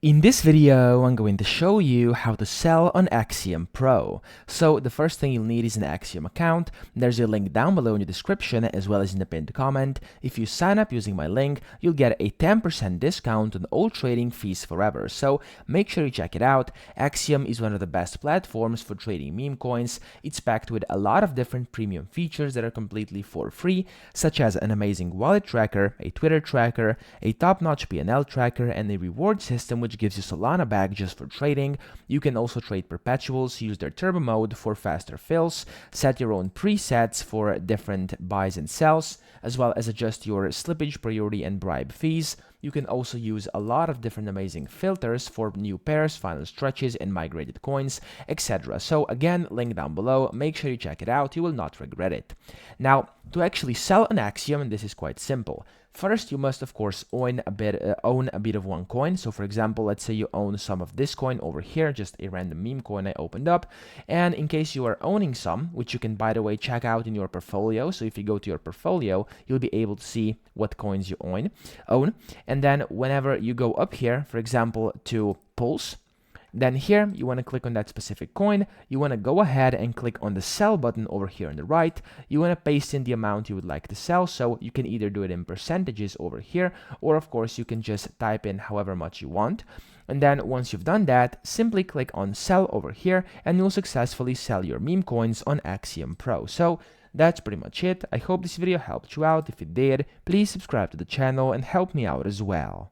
In this video, I'm going to show you how to sell on Axiom Pro. So the first thing you'll need is an Axiom account. There's a link down below in the description as well as in the pinned comment. If you sign up using my link, you'll get a 10% discount on all trading fees forever. So make sure you check it out. Axiom is one of the best platforms for trading meme coins. It's packed with a lot of different premium features that are completely for free, such as an amazing wallet tracker, a Twitter tracker, a top-notch P&L tracker, and a reward system which gives you Solana back just for trading. You can also trade perpetuals, use their turbo mode for faster fills, set your own presets for different buys and sells, as well as adjust your slippage priority and bribe fees. You can also use a lot of different amazing filters for new pairs, final stretches, and migrated coins, etc. So again, link down below. Make sure you check it out. You will not regret it. Now, to actually sell an Axiom, this is quite simple. First, you must of course own a bit of one coin. So for example, let's say you own some of this coin over here, just a random meme coin I opened up. And in case you are owning some, which you can by the way check out in your portfolio. So if you go to your portfolio, you'll be able to see what coins you own. And then whenever you go up here, for example, to pulse, then here, you want to click on that specific coin. You want to go ahead and click on the sell button over here on the right. You want to paste in the amount you would like to sell. So you can either do it in percentages over here, or of course, you can just type in however much you want. And then once you've done that, simply click on sell over here, and you'll successfully sell your meme coins on Axiom Pro. So that's pretty much it. I hope this video helped you out. If it did, please subscribe to the channel and help me out as well.